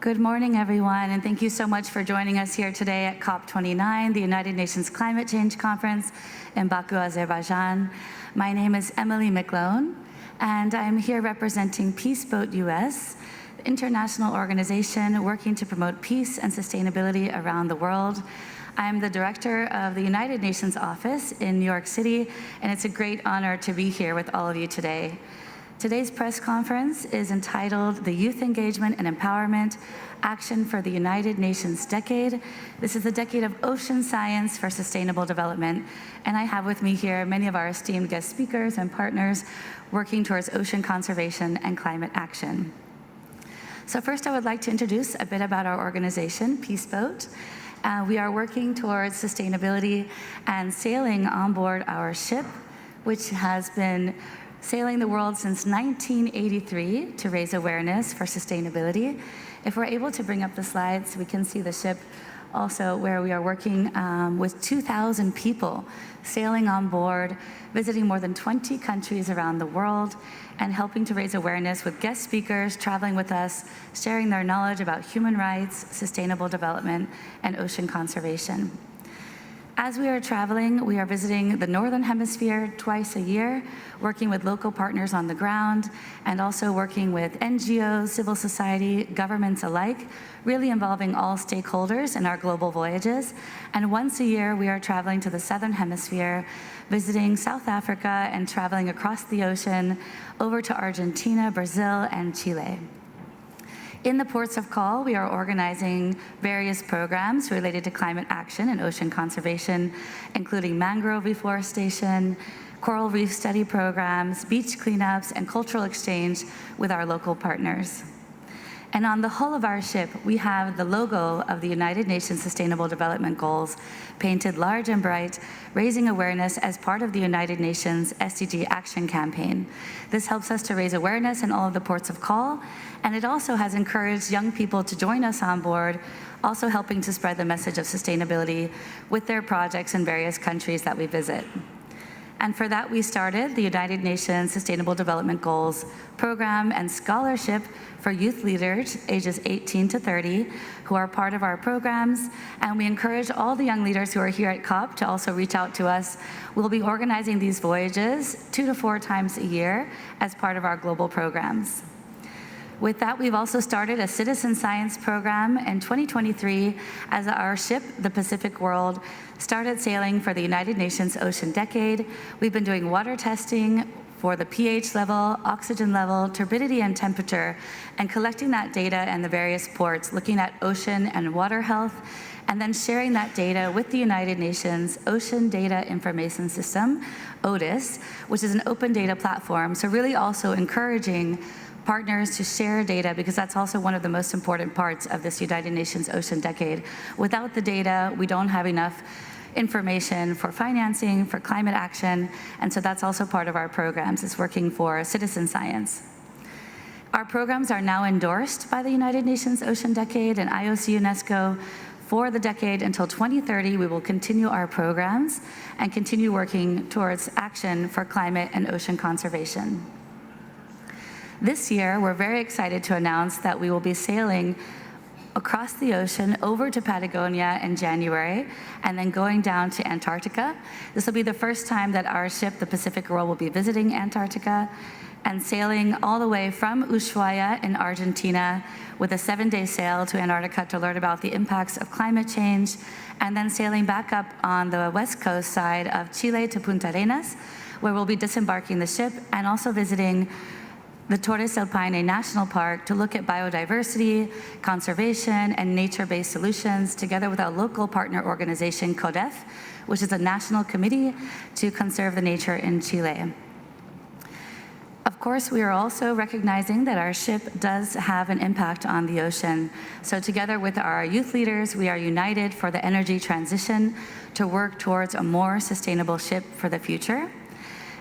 Good morning, everyone, and thank you so much for joining us here today at COP29, the United Nations Climate Change Conference in Baku, Azerbaijan. My name is Emily McLone, and I'm here representing Peace Boat US, the international organization working to promote peace and sustainability around the world. I'm the director of the United Nations office in New York City, and it's a great honor to be here with all of you today. Today's press conference is entitled The Youth Engagement and Empowerment Action for the United Nations Decade. This is the decade of ocean science for sustainable development, and I have with me here many of our esteemed guest speakers and partners working towards ocean conservation and climate action. So first, I would like to introduce a bit about our organization, Peace Boat. We are working towards sustainability and sailing on board our ship, which has been sailing the world since 1983 to raise awareness for sustainability. If we're able to bring up the slides, we can see the ship also where we are working with 2,000 people sailing on board, visiting more than 20 countries around the world, and helping to raise awareness with guest speakers traveling with us, sharing their knowledge about human rights, sustainable development, and ocean conservation. As we are traveling, we are visiting the Northern Hemisphere twice a year, working with local partners on the ground, and also working with NGOs, civil society, governments alike, really involving all stakeholders in our global voyages. And once a year, we are traveling to the Southern Hemisphere, visiting South Africa and traveling across the ocean over to Argentina, Brazil, and Chile. In the ports of call, we are organizing various programs related to climate action and ocean conservation, including mangrove reforestation, coral reef study programs, beach cleanups, and cultural exchange with our local partners. And on the hull of our ship, we have the logo of the United Nations Sustainable Development Goals painted large and bright, raising awareness as part of the United Nations SDG Action Campaign. This helps us to raise awareness in all of the ports of call, and it also has encouraged young people to join us on board, also helping to spread the message of sustainability with their projects in various countries that we visit. And for that, we started the United Nations Sustainable Development Goals program and scholarship for youth leaders ages 18 to 30 who are part of our programs. And we encourage all the young leaders who are here at COP to also reach out to us. We'll be organizing these voyages 2 to 4 times a year as part of our global programs. With that, we've also started a citizen science program in 2023 as our ship, the Pacific World, started sailing for the United Nations Ocean Decade. We've been doing water testing for the pH level, oxygen level, turbidity, and temperature, and collecting that data in the various ports, looking at ocean and water health, and then sharing that data with the United Nations Ocean Data Information System, ODIS, which is an open data platform. So really also encouraging partners to share data, because that's also one of the most important parts of this United Nations Ocean Decade. Without the data, we don't have enough information for financing, for climate action, and so that's also part of our programs, is working for citizen science. Our programs are now endorsed by the United Nations Ocean Decade and IOC UNESCO. For the decade until 2030, we will continue our programs and continue working towards action for climate and ocean conservation. This year, we're very excited to announce that we will be sailing across the ocean over to Patagonia in January and then going down to Antarctica. This will be the first time that our ship, the Pacific World, will be visiting Antarctica and sailing all the way from Ushuaia in Argentina with a 7-day sail to Antarctica to learn about the impacts of climate change, and then sailing back up on the west coast side of Chile to Punta Arenas, where we'll be disembarking the ship and also visiting the Torres del Paine National Park to look at biodiversity, conservation, and nature-based solutions together with our local partner organization, CODEF, which is a national committee to conserve the nature in Chile. Of course, we are also recognizing that our ship does have an impact on the ocean. So together with our youth leaders, we are united for the energy transition to work towards a more sustainable ship for the future.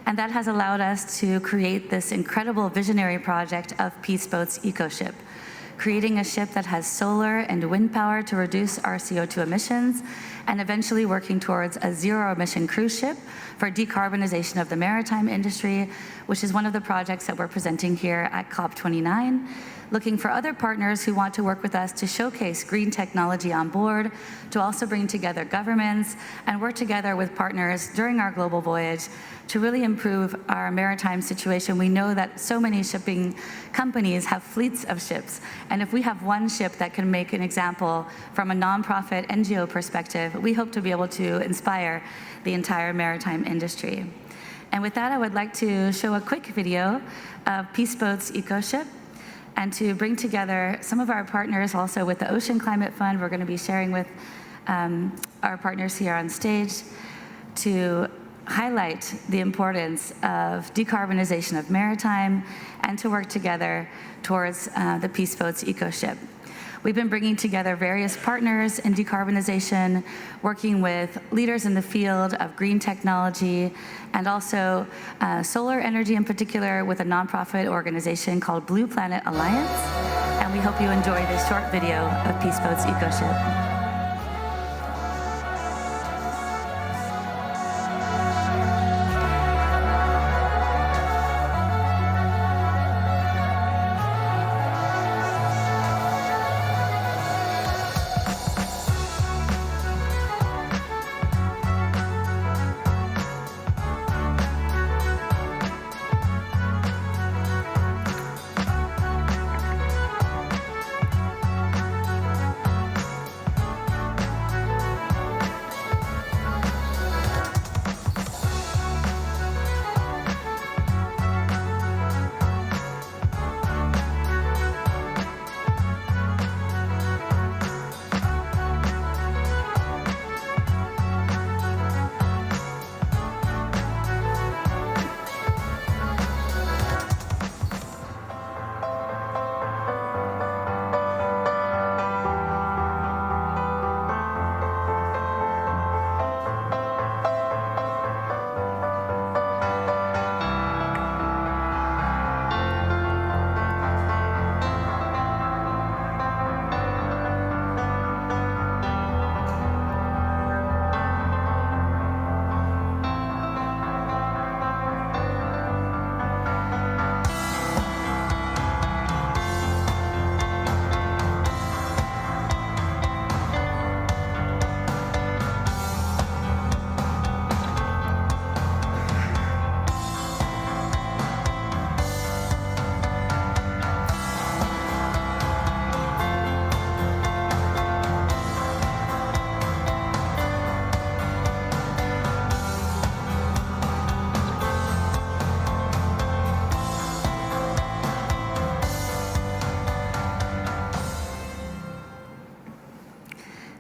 And that has allowed us to create this incredible visionary project of Peace Boat's EcoShip, creating a ship that has solar and wind power to reduce our CO2 emissions, and eventually working towards a zero-emission cruise ship for decarbonization of the maritime industry, which is one of the projects that we're presenting here at COP29. looking for other partners who want to work with us to showcase green technology on board, to also bring together governments and work together with partners during our global voyage to really improve our maritime situation. We know that so many shipping companies have fleets of ships, and if we have one ship that can make an example from a nonprofit NGO perspective, we hope to be able to inspire the entire maritime industry. And with that, I would like to show a quick video of Peace Boat's EcoShip, and to bring together some of our partners also with the Ocean Climate Fund. We're going to be sharing with our partners here on stage to highlight the importance of decarbonization of maritime and to work together towards the Peace Boat's EcoShip. We've been bringing together various partners in decarbonization, working with leaders in the field of green technology and also solar energy in particular with a nonprofit organization called Blue Planet Alliance. And we hope you enjoy this short video of Peace Boat's EcoShip.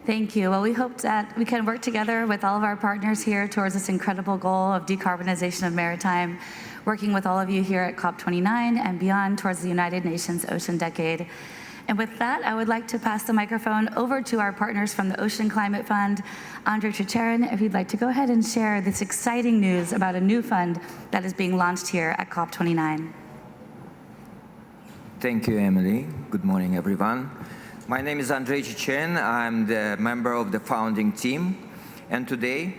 Thank you. Well, we hope that we can work together with all of our partners here towards this incredible goal of decarbonization of maritime, working with all of you here at COP29 and beyond towards the United Nations Ocean Decade. And with that, I would like to pass the microphone over to our partners from the Ocean Climate Fund. Andrei Chicherin, if you'd like to go ahead and share this exciting news about a new fund that is being launched here at COP29. Thank you, Emily. Good morning, everyone. My name is Andrei Chicherin. I'm the member of the founding team. And today,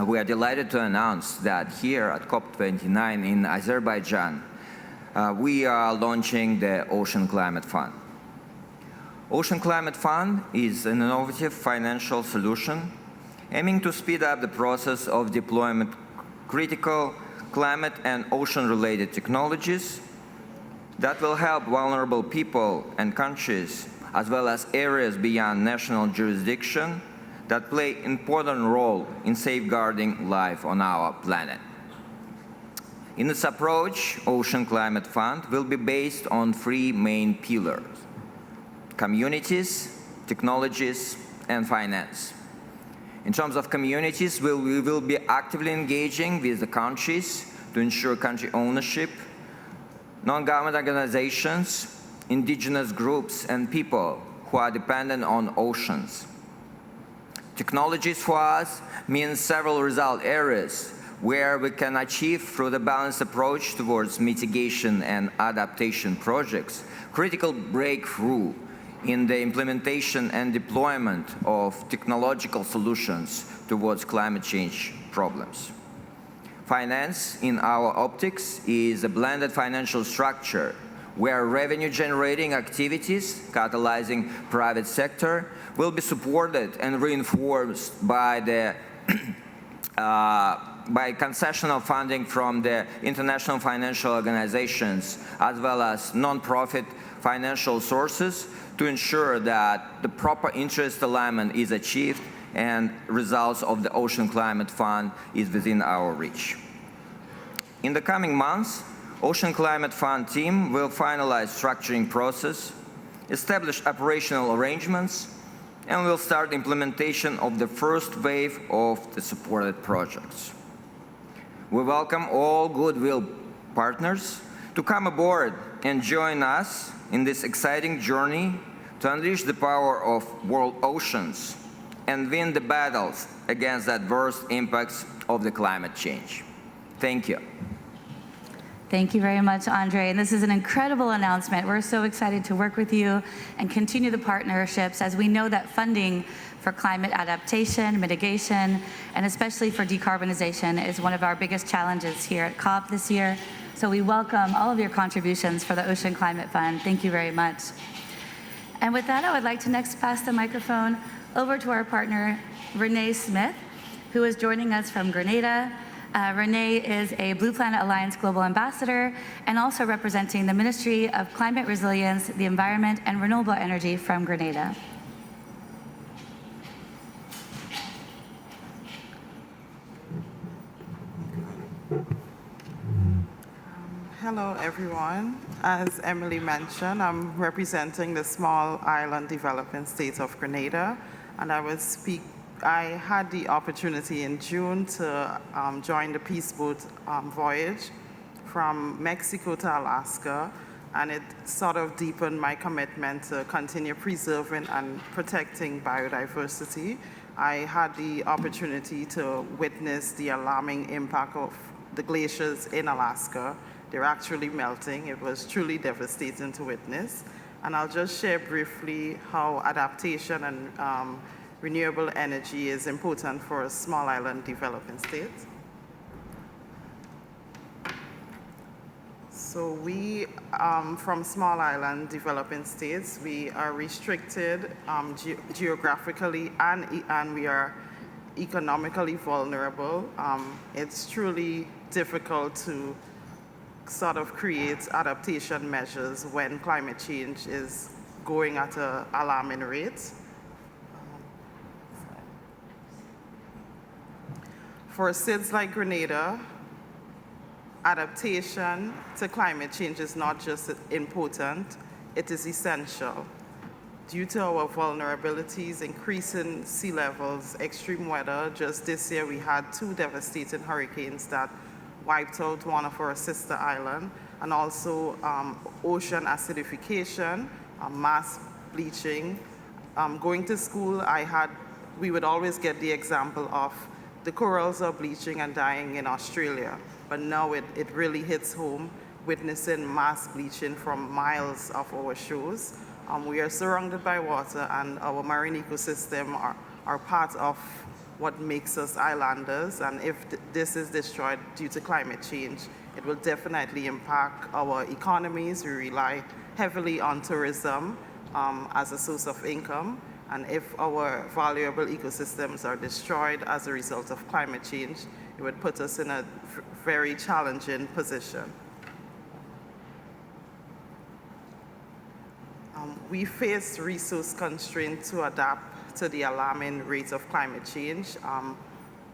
we are delighted to announce that here at COP29 in Azerbaijan, we are launching the Ocean Climate Fund. Ocean Climate Fund is an innovative financial solution aiming to speed up the process of deployment critical climate and ocean-related technologies that will help vulnerable people and countries, as well as areas beyond national jurisdiction that play an important role in safeguarding life on our planet. In its approach, Ocean Climate Fund will be based on three main pillars: communities, technologies, and finance. In terms of communities, we will be actively engaging with the countries to ensure country ownership, non-government organizations, indigenous groups, and people who are dependent on oceans. Technologies for us means several result areas where we can achieve, through the balanced approach towards mitigation and adaptation projects, critical breakthrough in the implementation and deployment of technological solutions towards climate change problems. Finance, in our optics, is a blended financial structure where revenue-generating activities, catalyzing private sector, will be supported and reinforced by the by concessional funding from the international financial organizations, as well as non-profit financial sources, to ensure that the proper interest alignment is achieved and results of the Ocean Climate Fund is within our reach. In the coming months, Ocean Climate Fund team will finalize structuring process, establish operational arrangements, and will start implementation of the first wave of the supported projects. We welcome all goodwill partners to come aboard and join us in this exciting journey to unleash the power of world oceans and win the battles against the adverse impacts of the climate change. Thank you. Thank you very much, Andre. And this is an incredible announcement. We're so excited to work with you and continue the partnerships, as we know that funding for climate adaptation, mitigation, and especially for decarbonization is one of our biggest challenges here at COP this year. So we welcome all of your contributions for the Ocean Climate Fund. Thank you very much. And with that, I would like to next pass the microphone over to our partner, Renee Smith, who is joining us from Grenada. Renee is a Blue Planet Alliance Global Ambassador and also representing the Ministry of Climate Resilience, the Environment, and Renewable Energy from Grenada. Hello, everyone. As Emily mentioned, I'm representing the small island developing state of Grenada, and I had the opportunity in June to join the Peace Boat voyage from Mexico to Alaska, and it sort of deepened my commitment to continue preserving and protecting biodiversity. I had the opportunity to witness the alarming impact of the glaciers in Alaska. They're actually melting. It was truly devastating to witness. And I'll just share briefly how adaptation and renewable energy is important for a small island developing state. So we, from small island developing states, we are restricted geographically and we are economically vulnerable. It's truly difficult to sort of create adaptation measures when climate change is going at an alarming rate. For states like Grenada, adaptation to climate change is not just important, it is essential. Due to our vulnerabilities, increasing sea levels, extreme weather, just this year we had 2 devastating hurricanes that wiped out one of our sister islands, and also ocean acidification, mass bleaching. Going to school, we would always get the example of the corals are bleaching and dying in Australia, but now it really hits home, witnessing mass bleaching from miles of our shores. We are surrounded by water, and our marine ecosystem are part of what makes us islanders, and if this is destroyed due to climate change, it will definitely impact our economies. We rely heavily on tourism as a source of income, and if our valuable ecosystems are destroyed as a result of climate change, it would put us in a very challenging position. We face resource constraints to adapt to the alarming rates of climate change.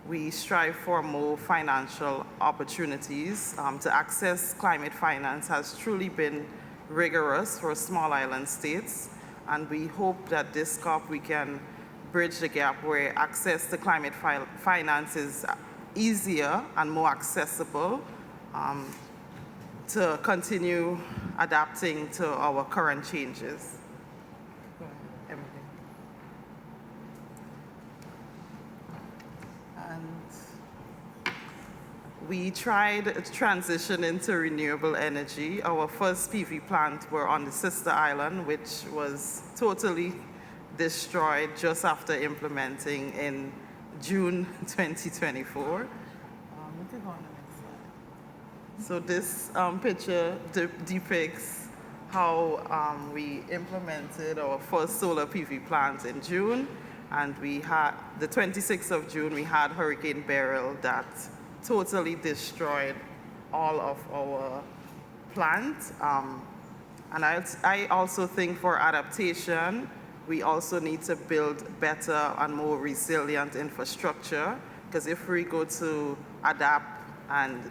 We strive for more financial opportunities. To access climate finance has truly been rigorous for small island states, and we hope that this COP we can bridge the gap where access to climate finance is easier and more accessible to continue adapting to our current changes. We tried a transition into renewable energy. Our first PV plant were on the sister island, which was totally destroyed just after implementing in June 2024. So this picture depicts how we implemented our first solar PV plant in June, and we had the 26th of June we had Hurricane Beryl that totally destroyed all of our plants. And I also think for adaptation, we also need to build better and more resilient infrastructure, because if we go to adapt and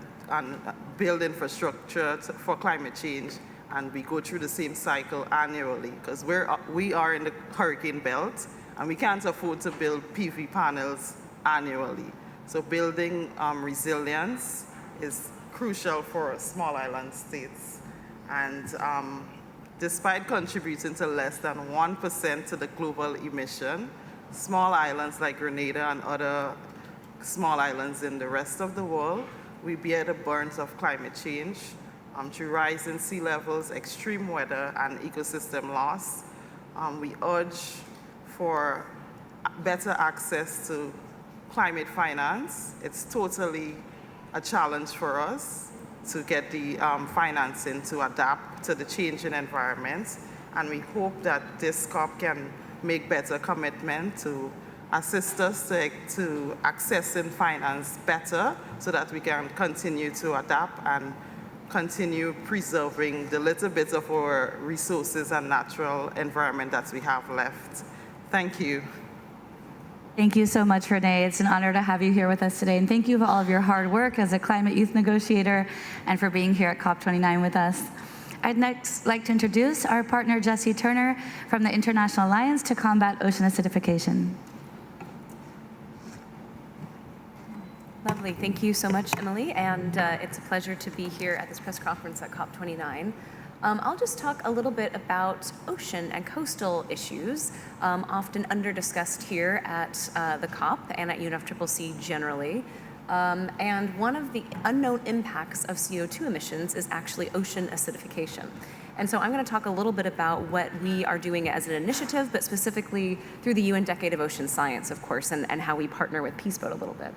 build infrastructure for climate change, and we go through the same cycle annually, because we are in the hurricane belt, and we can't afford to build PV panels annually. So building resilience is crucial for small island states. And despite contributing to less than 1% to the global emission, small islands like Grenada and other small islands in the rest of the world, we bear the burdens of climate change through rising sea levels, extreme weather, and ecosystem loss. We urge for better access to climate finance. It's totally a challenge for us to get the financing to adapt to the changing environments. And we hope that this COP can make better commitment to assist us to accessing finance better so that we can continue to adapt and continue preserving the little bit of our resources and natural environment that we have left. Thank you. Thank you so much, Renee. It's an honor to have you here with us today. And thank you for all of your hard work as a climate youth negotiator and for being here at COP29 with us. I'd next like to introduce our partner, Jesse Turner, from the International Alliance to Combat Ocean Acidification. Lovely. Thank you so much, Emily. And it's a pleasure to be here at this press conference at COP29. I'll just talk a little bit about ocean and coastal issues, often under-discussed here at the COP and at UNFCCC generally. And one of the unknown impacts of CO2 emissions is actually ocean acidification. And so I'm going to talk a little bit about what we are doing as an initiative, but specifically through the UN Decade of Ocean Science, of course, and how we partner with Peaceboat a little bit.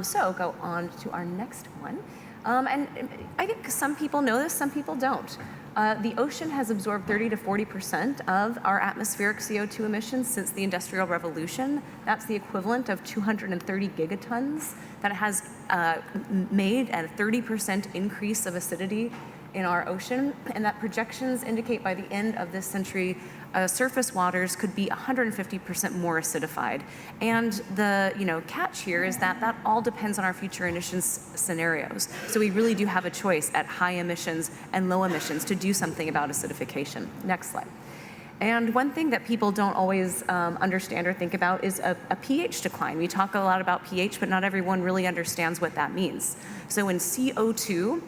So go on to our next one. And I think some people know this, some people don't. The ocean has absorbed 30 to 40% of our atmospheric CO2 emissions since the Industrial Revolution. That's the equivalent of 230 gigatons. That has made a 30% increase of acidity in our ocean, and that projections indicate by the end of this century, surface waters could be 150% more acidified. And the catch here is that that all depends on our future emissions scenarios. So we really do have a choice at high emissions and low emissions to do something about acidification. Next slide. And one thing that people don't always understand or think about is a pH decline. We talk a lot about pH, but not everyone really understands what that means. So when CO2,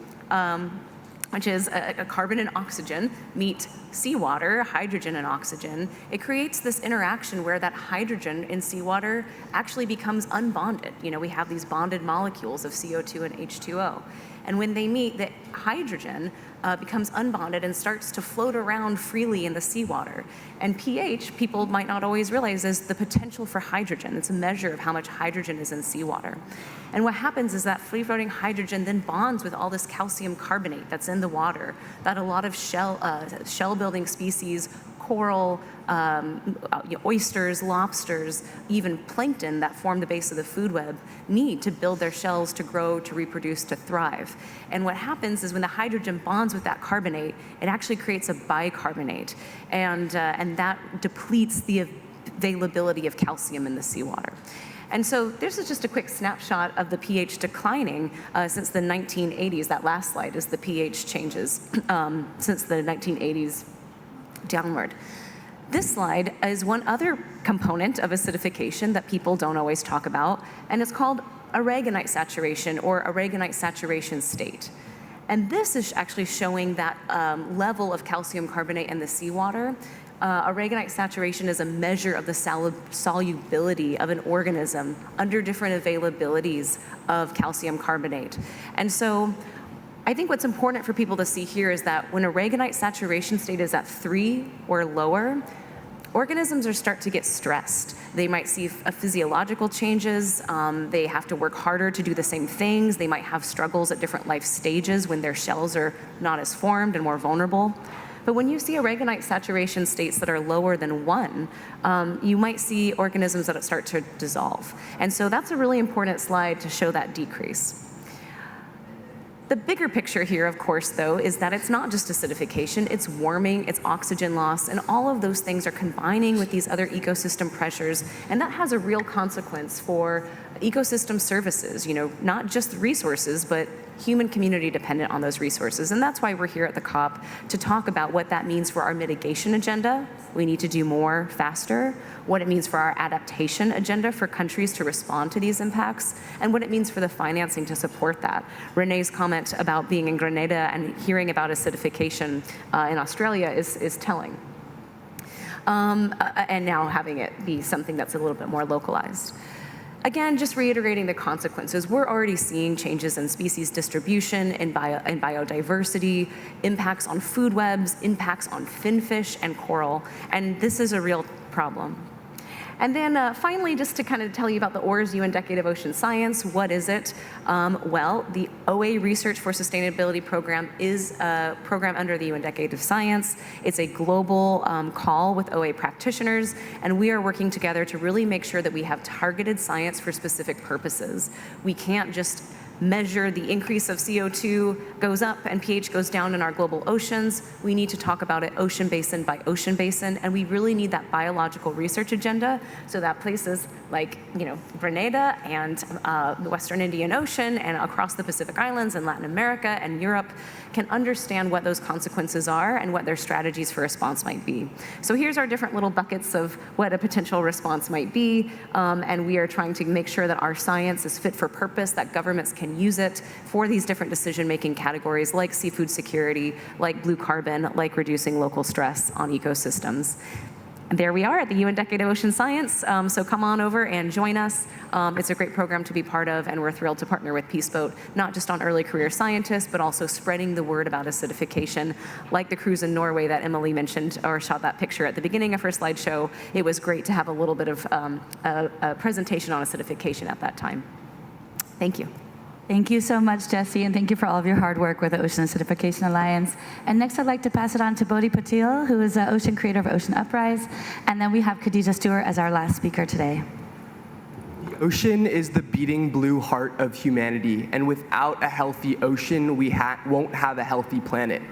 which is a carbon and oxygen, meet seawater, hydrogen and oxygen, it creates this interaction where that hydrogen in seawater actually becomes unbonded. We have these bonded molecules of CO2 and H2O. And when they meet, the hydrogen becomes unbonded and starts to float around freely in the seawater. And pH, people might not always realize, is the potential for hydrogen. It's a measure of how much hydrogen is in seawater. And what happens is that free-floating hydrogen then bonds with all this calcium carbonate that's in the water that a lot of shell-building species, coral, oysters, lobsters, even plankton that form the base of the food web need to build their shells to grow, to reproduce, to thrive. And what happens is when the hydrogen bonds with that carbonate, it actually creates a bicarbonate, and that depletes the availability of calcium in the seawater. And so this is just a quick snapshot of the pH declining since the 1980s. That last slide is the pH changes since the 1980s downward. This slide is one other component of acidification that people don't always talk about, and it's called aragonite saturation or aragonite saturation state. And this is actually showing that level of calcium carbonate in the seawater. Aragonite saturation is a measure of the solubility of an organism under different availabilities of calcium carbonate. And so I think what's important for people to see here is that when aragonite saturation state is at 3 or lower, organisms start to get stressed. They might see physiological changes. They have to work harder to do the same things. They might have struggles at different life stages when their shells are not as formed and more vulnerable. But when you see aragonite saturation states that are lower than 1, you might see organisms that start to dissolve. And so that's a really important slide to show that decrease. The bigger picture here, of course, though, is that it's not just acidification, it's warming, it's oxygen loss, and all of those things are combining with these other ecosystem pressures, and that has a real consequence for ecosystem services, not just resources, but human community dependent on those resources. And that's why we're here at the COP, to talk about what that means for our mitigation agenda. We need to do more faster, what it means for our adaptation agenda for countries to respond to these impacts, and what it means for the financing to support that. Renee's comment about being in Grenada and hearing about acidification in Australia is telling. And now having it be something that's a little bit more localized. Again, just reiterating the consequences, we're already seeing changes in species distribution, in biodiversity, impacts on food webs, impacts on finfish and coral, and this is a real problem. And then finally, just to kind of tell you about the OR's UN Decade of Ocean Science, what is it? Well, the OA Research for Sustainability Program is a program under the UN Decade of Science. It's a global call with OA practitioners, and we are working together to really make sure that we have targeted science for specific purposes. We can't just measure the increase of CO2 goes up and pH goes down in our global oceans. We need to talk about it ocean basin by ocean basin, and we really need that biological research agenda so that places like Grenada and the Western Indian Ocean and across the Pacific Islands and Latin America and Europe can understand what those consequences are and what their strategies for response might be. So here's our different little buckets of what a potential response might be, and we are trying to make sure that our science is fit for purpose, that governments can use it for these different decision-making categories like seafood security, like blue carbon, like reducing local stress on ecosystems. And there we are at the UN Decade of Ocean Science, so come on over and join us. It's a great program to be part of, and we're thrilled to partner with Peaceboat, not just on early career scientists, but also spreading the word about acidification, like the cruise in Norway that Emily mentioned or shot that picture at the beginning of her slideshow. It was great to have a little bit of a presentation on acidification at that time. Thank you. Thank you so much, Jessie, and thank you for all of your hard work with the Ocean Acidification Alliance. And next I'd like to pass it on to Bodhi Patil, who is the ocean creator of Ocean Uprise, and then we have Khadija Stewart as our last speaker today. The ocean is the beating blue heart of humanity, and without a healthy ocean, we won't have a healthy planet.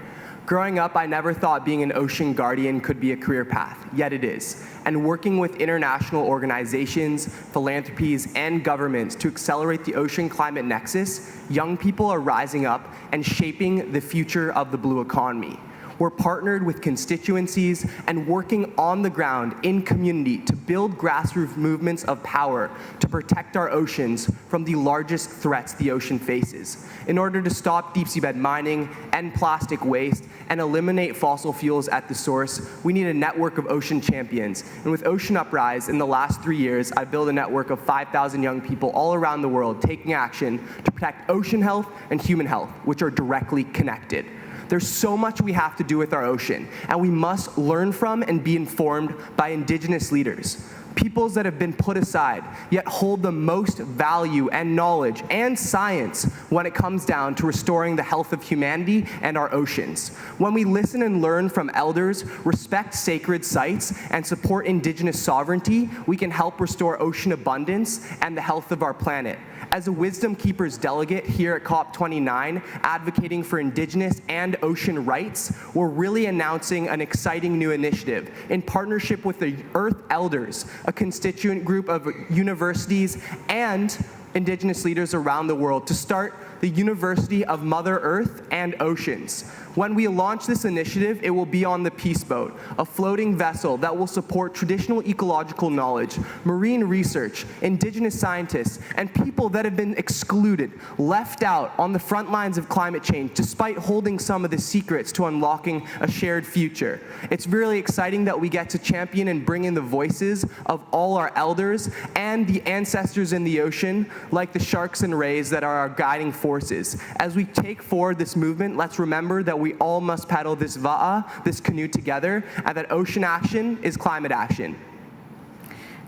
Growing up, I never thought being an ocean guardian could be a career path, yet it is. And working with international organizations, philanthropies, and governments to accelerate the ocean climate nexus, young people are rising up and shaping the future of the blue economy. We're partnered with constituencies and working on the ground in community to build grassroots movements of power to protect our oceans from the largest threats the ocean faces. In order to stop deep seabed mining, end plastic waste, and eliminate fossil fuels at the source, we need a network of ocean champions. And with Ocean Uprise, in the last 3 years, I've built a network of 5,000 young people all around the world taking action to protect ocean health and human health, which are directly connected. There's so much we have to do with our ocean, and we must learn from and be informed by indigenous leaders, peoples that have been put aside, yet hold the most value and knowledge and science when it comes down to restoring the health of humanity and our oceans. When we listen and learn from elders, respect sacred sites, and support indigenous sovereignty, we can help restore ocean abundance and the health of our planet. As a Wisdom Keepers delegate here at COP29, advocating for indigenous and ocean rights, we're really announcing an exciting new initiative in partnership with the Earth Elders, a constituent group of universities and indigenous leaders around the world to start the University of Mother Earth and Oceans. When we launch this initiative, it will be on the Peaceboat, a floating vessel that will support traditional ecological knowledge, marine research, indigenous scientists, and people that have been excluded, left out on the front lines of climate change, despite holding some of the secrets to unlocking a shared future. It's really exciting that we get to champion and bring in the voices of all our elders and the ancestors in the ocean, like the sharks and rays that are our guiding forces. As we take forward this movement, let's remember that we all must paddle this va'a, this canoe together, and that ocean action is climate action.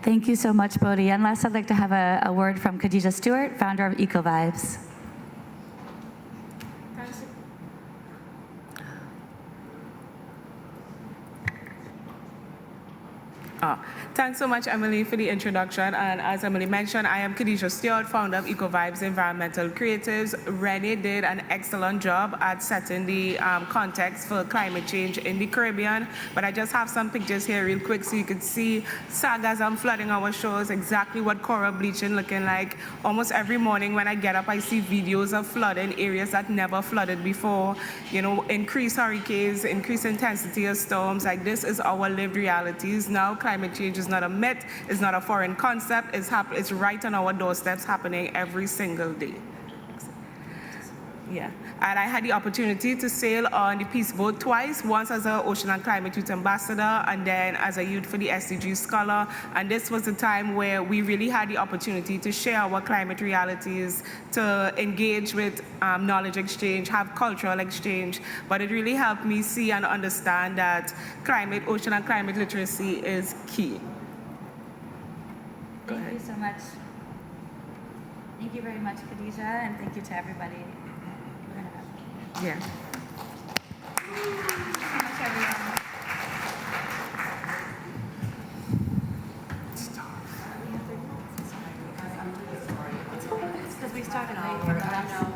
Thank you so much, Bodhi. And last, I'd like to have a word from Khadija Stewart, founder of EcoVibes. Oh, thanks so much, Emily, for the introduction. And as Emily mentioned, I am Khadijah Stewart, founder of EcoVibes Environmental Creatives. Renee did an excellent job at setting the context for climate change in the Caribbean. But I just have some pictures here real quick so you could see sargassum flooding our shores, exactly what coral bleaching looking like. Almost every morning when I get up, I see videos of flooding areas that never flooded before. You know, increased hurricanes, increased intensity of storms. Like, this is our lived realities now. Climate change is not a myth, it's not a foreign concept, it's right on our doorsteps, happening every single day. Yeah, and I had the opportunity to sail on the Peace Boat twice, once as an Ocean and Climate Youth Ambassador and then as a Youth for the SDG Scholar. And this was a time where we really had the opportunity to share our climate realities, to engage with knowledge exchange, have cultural exchange. But it really helped me see and understand that climate, ocean and climate literacy is key. Thank you so much. Thank you very much, Khadijah, and thank you to everybody. Yeah. Thank you so much, everyone. It's because we started late. I know,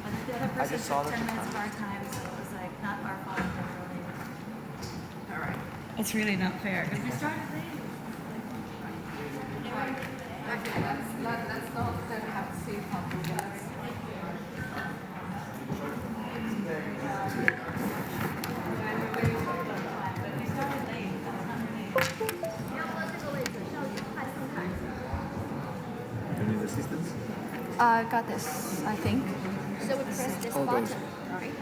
but the other person took 10 minutes of our time, so it was like not our fault. All right. It's really not fair because we started late. Okay, let's not then have the same problem. Got this, I think. So we press this button, right?